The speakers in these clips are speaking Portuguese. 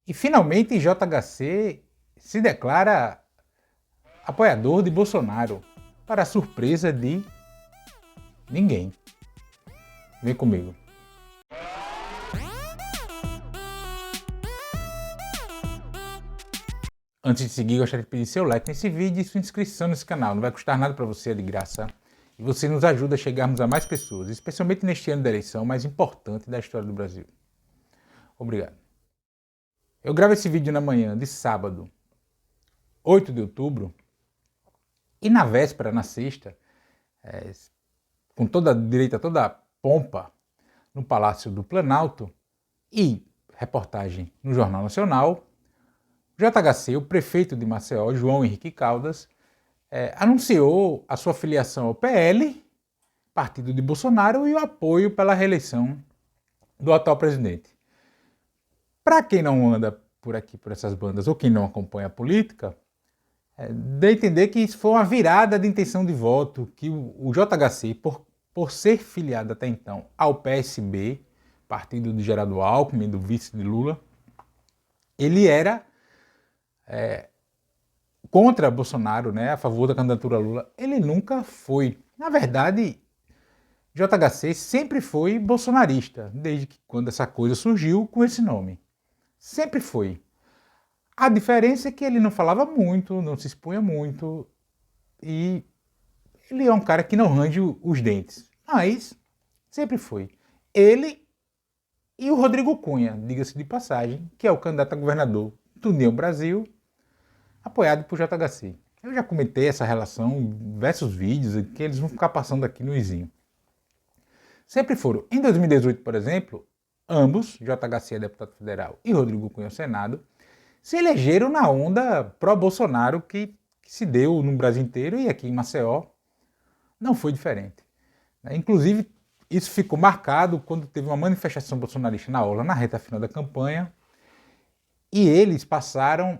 E finalmente JHC se declara apoiador de Bolsonaro, para a surpresa de ninguém. Vem comigo. Antes de seguir, gostaria de pedir seu like nesse vídeo e sua inscrição nesse canal. Não vai custar nada para você, é de graça. E você nos ajuda a chegarmos a mais pessoas, especialmente neste ano da eleição mais importante da história do Brasil. Obrigado. Eu gravo esse vídeo na manhã de sábado, 8 de outubro, e na véspera, na sexta, com toda a direita, toda a pompa, no Palácio do Planalto e reportagem no Jornal Nacional, JHC, o prefeito de Maceió, João Henrique Caldas, anunciou a sua filiação ao PL, partido de Bolsonaro, e o apoio pela reeleição do atual presidente. Para quem não anda por aqui, por essas bandas, ou quem não acompanha a política, dá a entender que isso foi uma virada de intenção de voto, que o JHC, por ser filiado até então ao PSB, partido de Geraldo Alckmin, do vice de Lula, ele era contra Bolsonaro, né, a favor da candidatura Lula. Ele nunca foi. Na verdade, JHC sempre foi bolsonarista, desde que quando essa coisa surgiu com esse nome. Sempre foi. A diferença é que ele não falava muito, não se expunha muito, e ele é um cara que não range os dentes. Mas sempre foi. Ele e o Rodrigo Cunha, diga-se de passagem, que é o candidato a governador do União Brasil, apoiado por JHC. Eu já comentei essa relação em diversos vídeos, que eles vão ficar passando aqui no izinho. Sempre foram. Em 2018, por exemplo, ambos, JHC é deputado federal e Rodrigo Cunha ao Senado, se elegeram na onda pró-Bolsonaro que se deu no Brasil inteiro, e aqui em Maceió não foi diferente. Inclusive, isso ficou marcado quando teve uma manifestação bolsonarista na Orla, na reta final da campanha, e eles passaram,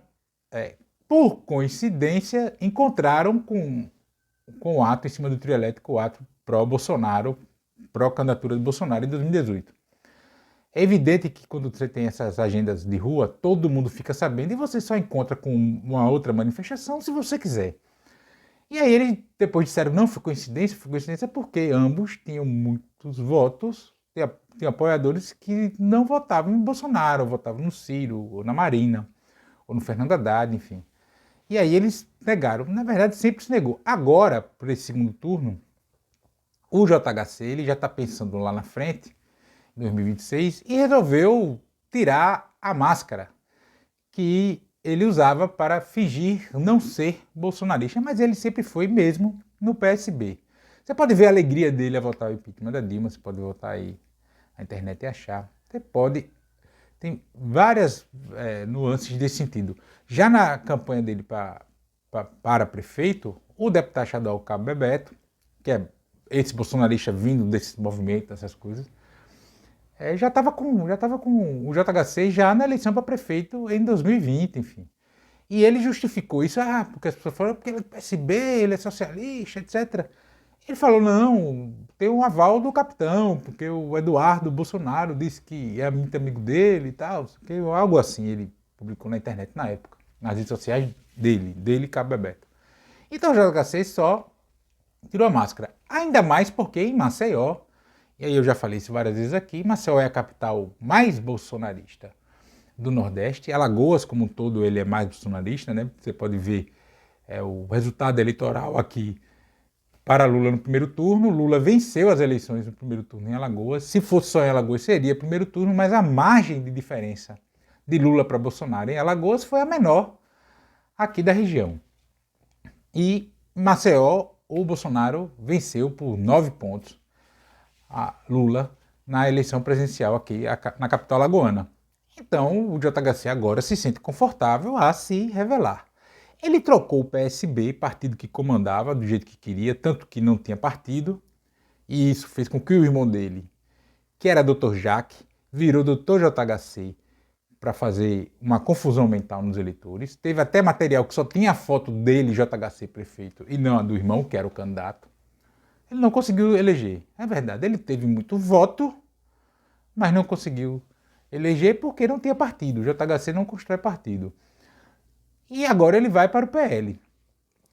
por coincidência, encontraram com o ato em cima do trio elétrico, o ato pró-Bolsonaro, pró-candidatura de Bolsonaro em 2018. É evidente que quando você tem essas agendas de rua, todo mundo fica sabendo, e você só encontra com uma outra manifestação se você quiser. E aí eles depois disseram, não, foi coincidência porque ambos tinham muitos votos, tinham apoiadores que não votavam em Bolsonaro, ou votavam no Ciro, ou na Marina, ou no Fernando Haddad, enfim. E aí eles negaram, na verdade sempre se negou. Agora, para esse segundo turno, o JHC ele já está pensando lá na frente, 2026, e resolveu tirar a máscara que ele usava para fingir não ser bolsonarista, mas ele sempre foi mesmo no PSB. Você pode ver a alegria dele a votar o impeachment da Dilma, você pode votar aí na internet e achar. Você pode, tem várias nuances desse sentido. Já na campanha dele para prefeito, o deputado estadual Cabo Bebeto, que é esse bolsonarista vindo desse movimento, dessas coisas, já estava com o JHC já na eleição para prefeito em 2020, enfim. E ele justificou isso, porque as pessoas falaram, porque ele é do PSB, ele é socialista, etc. Ele falou, não, tem um aval do capitão, porque o Eduardo Bolsonaro disse que é muito amigo dele e tal, algo assim ele publicou na internet na época, nas redes sociais dele Cabo Bebeto. Então o JHC só tirou a máscara, ainda mais porque em Maceió, e aí eu já falei isso várias vezes aqui, Maceió é a capital mais bolsonarista do Nordeste. Alagoas, como um todo, ele é mais bolsonarista, né? Você pode ver o resultado eleitoral aqui para Lula no primeiro turno. Lula venceu as eleições no primeiro turno em Alagoas. Se fosse só em Alagoas, seria primeiro turno, mas a margem de diferença de Lula para Bolsonaro em Alagoas foi a menor aqui da região. E Maceió, o Bolsonaro venceu por 9 pontos a Lula na eleição presidencial aqui na capital alagoana. Então o JHC agora se sente confortável a se revelar. Ele trocou o PSB, partido que comandava do jeito que queria, tanto que não tinha partido, e isso fez com que o irmão dele, que era Dr. Jaque, virou Dr. JHC para fazer uma confusão mental nos eleitores. Teve até material que só tinha a foto dele, JHC prefeito, e não a do irmão, que era o candidato. Ele não conseguiu eleger. É verdade, ele teve muito voto, mas não conseguiu eleger porque não tinha partido. O JHC não constrói partido. E agora ele vai para o PL.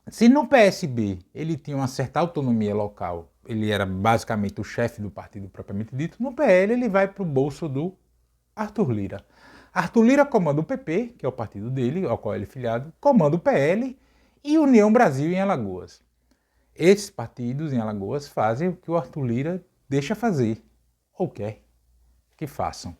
Se no PSB ele tinha uma certa autonomia local, ele era basicamente o chefe do partido propriamente dito, no PL ele vai para o bolso do Arthur Lira. Arthur Lira comanda o PP, que é o partido dele, ao qual ele é filiado, comanda o PL e União Brasil em Alagoas. Esses partidos em Alagoas fazem o que o Arthur Lira deixa fazer, ou quer que façam.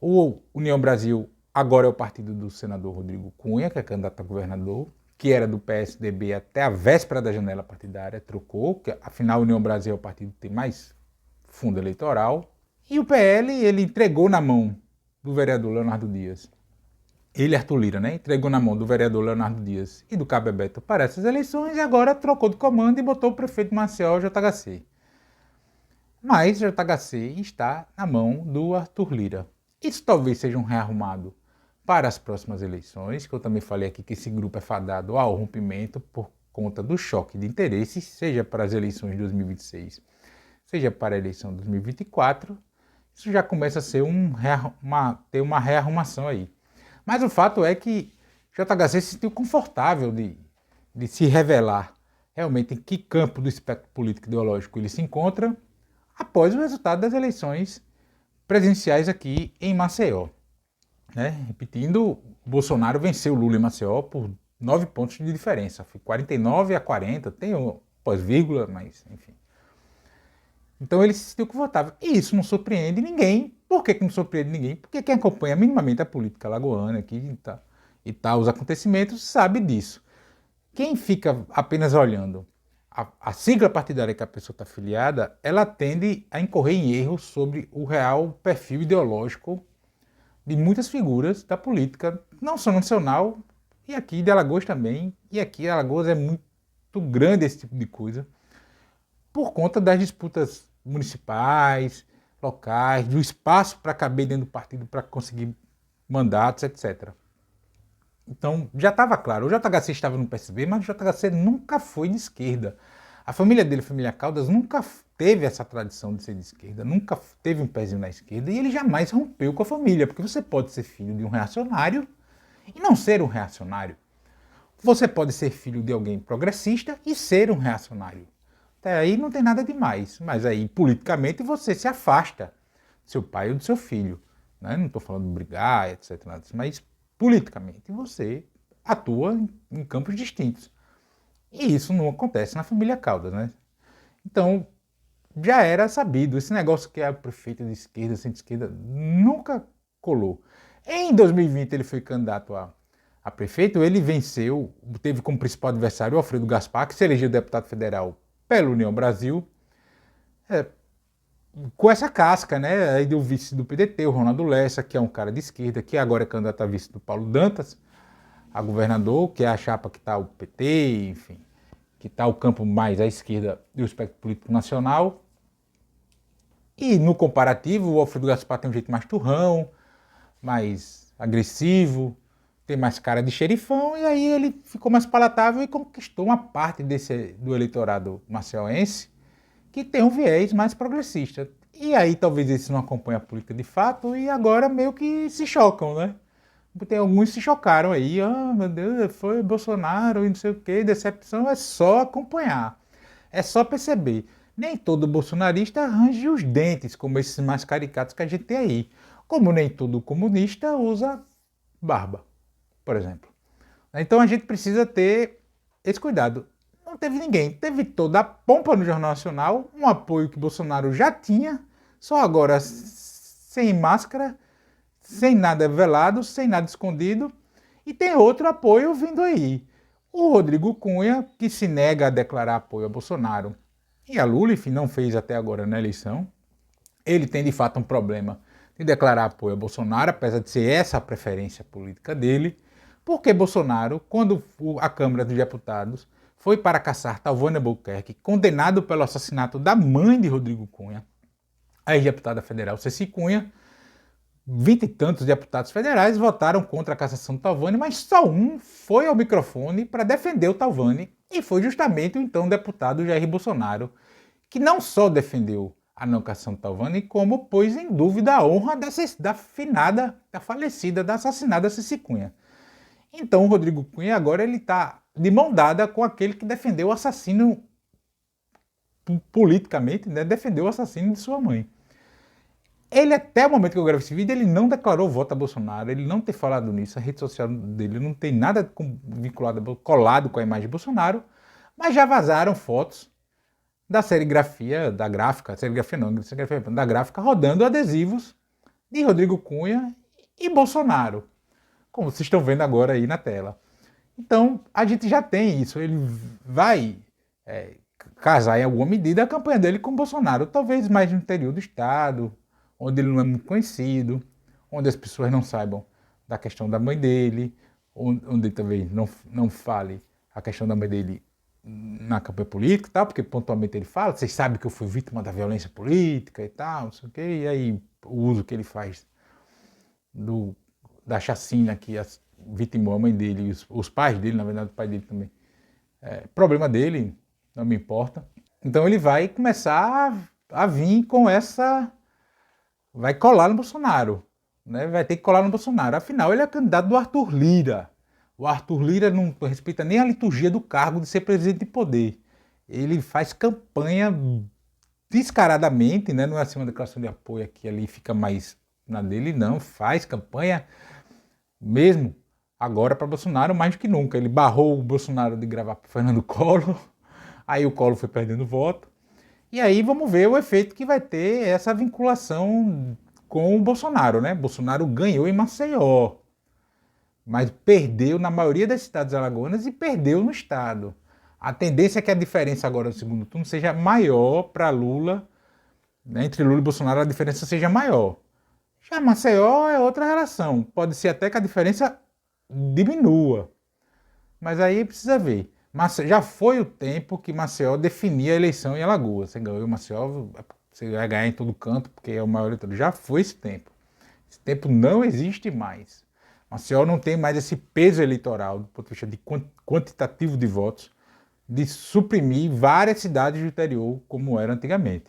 O União Brasil agora é o partido do senador Rodrigo Cunha, que é candidato a governador, que era do PSDB até a véspera da janela partidária, trocou, que afinal a União Brasil é o partido que tem mais fundo eleitoral. E o PL ele entregou na mão do vereador Leonardo Dias. Ele, Arthur Lira, né? Entregou na mão do vereador Leonardo Dias e do Cabo Bebeto para essas eleições e agora trocou de comando e botou o prefeito Maceió, JHC. Mas o JHC está na mão do Arthur Lira. Isso talvez seja um rearrumado para as próximas eleições, que eu também falei aqui que esse grupo é fadado ao rompimento por conta do choque de interesses, seja para as eleições de 2026, seja para a eleição de 2024. Isso já começa a ser ter uma rearrumação aí. Mas o fato é que JHC se sentiu confortável de se revelar realmente em que campo do espectro político ideológico ele se encontra após o resultado das eleições presidenciais aqui em Maceió. Repetindo, Bolsonaro venceu Lula em Maceió por 9 pontos de diferença. Foi 49-40, tem o pós-vírgula, mas enfim. Então ele se sentiu confortável. E isso não surpreende ninguém. Por que não surpreende ninguém? Porque quem acompanha minimamente a política alagoana aqui os acontecimentos sabe disso. Quem fica apenas olhando a sigla partidária que a pessoa está afiliada, ela tende a incorrer em erros sobre o real perfil ideológico de muitas figuras da política, não só nacional, e aqui de Alagoas também. E aqui Alagoas é muito grande esse tipo de coisa, por conta das disputas municipais, locais, do espaço para caber dentro do partido para conseguir mandatos, etc. Então, já estava claro, o JHC estava no PSB, mas o JHC nunca foi de esquerda. A família dele, a família Caldas, nunca teve essa tradição de ser de esquerda, nunca teve um pezinho na esquerda, e ele jamais rompeu com a família, porque você pode ser filho de um reacionário e não ser um reacionário. Você pode ser filho de alguém progressista e ser um reacionário. Até aí não tem nada demais, mas aí politicamente você se afasta do seu pai ou do seu filho. Né? Não estou falando de brigar, etc. Mas politicamente você atua em campos distintos. E isso não acontece na família Caldas, né? Então, já era sabido, esse negócio que é prefeito de esquerda, centro-esquerda, nunca colou. Em 2020 ele foi candidato a prefeito, ele venceu, teve como principal adversário o Alfredo Gaspar, que se elegeu deputado federal pela União Brasil, com essa casca, né? Aí deu vice do PDT, o Ronaldo Lessa, que é um cara de esquerda, que agora é candidato a vice do Paulo Dantas, a governador, que é a chapa que está o PT, enfim, que está o campo mais à esquerda do espectro político nacional. E no comparativo, o Alfredo Gaspar tem um jeito mais turrão, mais agressivo, tem mais cara de xerifão, e aí ele ficou mais palatável e conquistou uma parte do eleitorado maceioense que tem um viés mais progressista. E aí talvez eles não acompanhem a política de fato e agora meio que se chocam, né? Tem alguns se chocaram aí, meu Deus, foi Bolsonaro e não sei o que, decepção. É só acompanhar, é só perceber. Nem todo bolsonarista arranja os dentes, como esses mais caricatos que a gente tem aí. Como nem todo comunista usa barba, por exemplo. Então a gente precisa ter esse cuidado. Não teve ninguém, teve toda a pompa no Jornal Nacional, um apoio que Bolsonaro já tinha, só agora sem máscara, sem nada velado, sem nada escondido, e tem outro apoio vindo aí. O Rodrigo Cunha, que se nega a declarar apoio a Bolsonaro e a Lula, enfim, não fez até agora na eleição. Ele tem de fato um problema de declarar apoio a Bolsonaro, apesar de ser essa a preferência política dele, porque Bolsonaro, quando a Câmara dos Deputados foi para caçar Talvânia Albuquerque, condenado pelo assassinato da mãe de Rodrigo Cunha, a ex-deputada federal Ceci Cunha, 20 e tantos deputados federais votaram contra a cassação do Talvânia, mas só um foi ao microfone para defender o Talvânia, e foi justamente o então deputado Jair Bolsonaro, que não só defendeu a não cassação de Talvani, como pôs em dúvida a honra da finada, da falecida, da assassinada Cici Cunha. Então o Rodrigo Cunha agora ele está de mão dada com aquele que defendeu o assassino politicamente, né, defendeu o assassino de sua mãe. Ele, até o momento que eu gravo esse vídeo, ele não declarou voto a Bolsonaro, ele não tem falado nisso, a rede social dele não tem nada vinculado, colado com a imagem de Bolsonaro, mas já vazaram fotos da serigrafia, da gráfica rodando adesivos de Rodrigo Cunha e Bolsonaro, como vocês estão vendo agora aí na tela. Então, a gente já tem isso, ele vai casar em alguma medida a campanha dele com Bolsonaro, talvez mais no interior do estado, onde ele não é muito conhecido, onde as pessoas não saibam da questão da mãe dele, onde talvez não fale a questão da mãe dele na campanha política e tal, porque pontualmente ele fala, vocês sabem que eu fui vítima da violência política e tal, não sei o quê, e aí o uso que ele faz da chacina que vitimou a mãe dele, e os pais dele, na verdade o pai dele também, problema dele, não me importa. Então ele vai começar a vir com essa... vai colar no Bolsonaro, né? Vai ter que colar no Bolsonaro. Afinal, ele é candidato do Arthur Lira. O Arthur Lira não respeita nem a liturgia do cargo de ser presidente de poder. Ele faz campanha descaradamente, né? Não é assim uma declaração de apoio aqui ali fica mais na dele, não. Faz campanha mesmo agora para Bolsonaro mais do que nunca. Ele barrou o Bolsonaro de gravar para Fernando Collor, aí o Collor foi perdendo voto. E aí vamos ver o efeito que vai ter essa vinculação com o Bolsonaro, né? Bolsonaro ganhou em Maceió, mas perdeu na maioria das cidades alagoanas e perdeu no estado. A tendência é que a diferença agora no segundo turno seja maior para Lula, né? Entre Lula e Bolsonaro a diferença seja maior. Já Maceió é outra relação, pode ser até que a diferença diminua, mas aí precisa ver. Mas já foi o tempo que Maceió definia a eleição em Alagoas. Você ganhou Maceió, você vai ganhar em todo canto, porque é o maior eleitor. Já foi esse tempo. Esse tempo não existe mais. Maceió não tem mais esse peso eleitoral, do ponto de vista de quantitativo de votos, de suprimir várias cidades do interior, como era antigamente.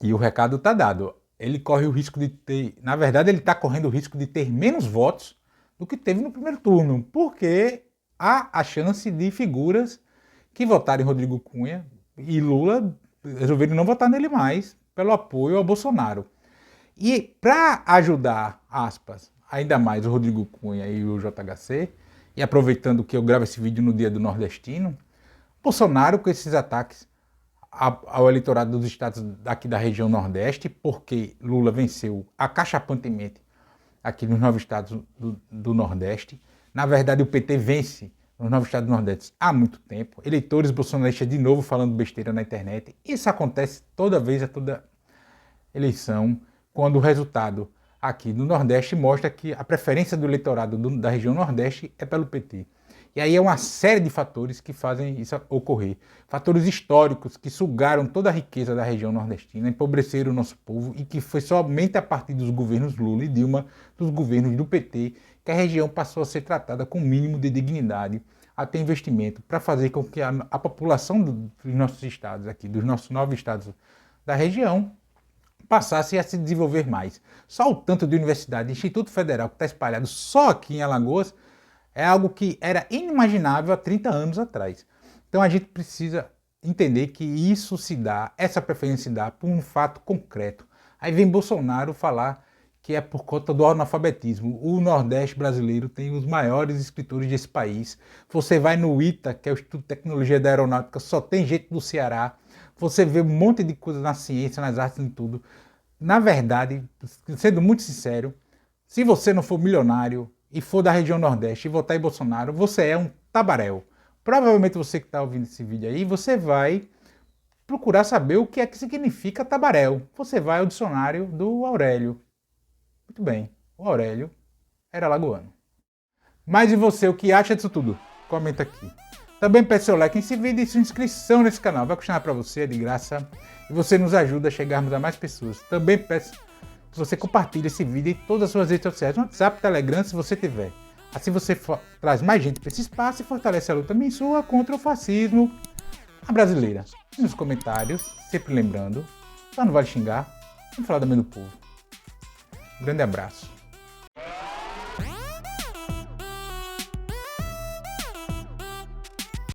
E o recado está dado. Ele corre o risco de ter... Na verdade, ele está correndo o risco de ter menos votos do que teve no primeiro turno, porque... há a chance de figuras que votaram em Rodrigo Cunha e Lula resolveram não votar nele mais pelo apoio ao Bolsonaro. E para ajudar, aspas, ainda mais o Rodrigo Cunha e o JHC, e aproveitando que eu gravo esse vídeo no dia do nordestino, Bolsonaro com esses ataques ao eleitorado dos estados aqui da região Nordeste, porque Lula venceu acachapantemente aqui nos 9 estados do Nordeste. Na verdade, o PT vence nos 9 estados do Nordeste há muito tempo. Eleitores bolsonaristas de novo falando besteira na internet. Isso acontece toda vez, a toda eleição, quando o resultado aqui no Nordeste mostra que a preferência do eleitorado da região Nordeste é pelo PT. E aí é uma série de fatores que fazem isso ocorrer. Fatores históricos que sugaram toda a riqueza da região nordestina, empobreceram o nosso povo e que foi somente a partir dos governos Lula e Dilma, dos governos do PT, que a região passou a ser tratada com o mínimo de dignidade, a ter investimento para fazer com que a população dos nossos estados aqui, dos nossos 9 estados da região, passasse a se desenvolver mais. Só o tanto de universidade, Instituto Federal, que está espalhado só aqui em Alagoas, é algo que era inimaginável há 30 anos atrás. Então a gente precisa entender que isso se dá, essa preferência se dá por um fato concreto. Aí vem Bolsonaro falar que é por conta do analfabetismo. O Nordeste brasileiro tem os maiores escritores desse país. Você vai no ITA, que é o Instituto de Tecnologia da Aeronáutica, só tem gente do Ceará. Você vê um monte de coisa na ciência, nas artes e tudo. Na verdade, sendo muito sincero, se você não for milionário e for da região Nordeste e votar em Bolsonaro, você é um tabaréu. Provavelmente você que está ouvindo esse vídeo aí, você vai procurar saber o que é que significa tabaréu. Você vai ao dicionário do Aurélio. Muito bem, o Aurélio era alagoano. Mas e você, o que acha disso tudo? Comenta aqui. Também peço seu like nesse vídeo e sua inscrição nesse canal. Vai custar para você, é de graça. E você nos ajuda a chegarmos a mais pessoas. Também peço que você compartilhe esse vídeo em todas as suas redes sociais, no WhatsApp, Telegram, se você tiver. Assim você traz mais gente para esse espaço e fortalece a luta sua contra o fascismo brasileira. E nos comentários, sempre lembrando, Só não vale xingar. Vamos falar também do povo. Um grande abraço.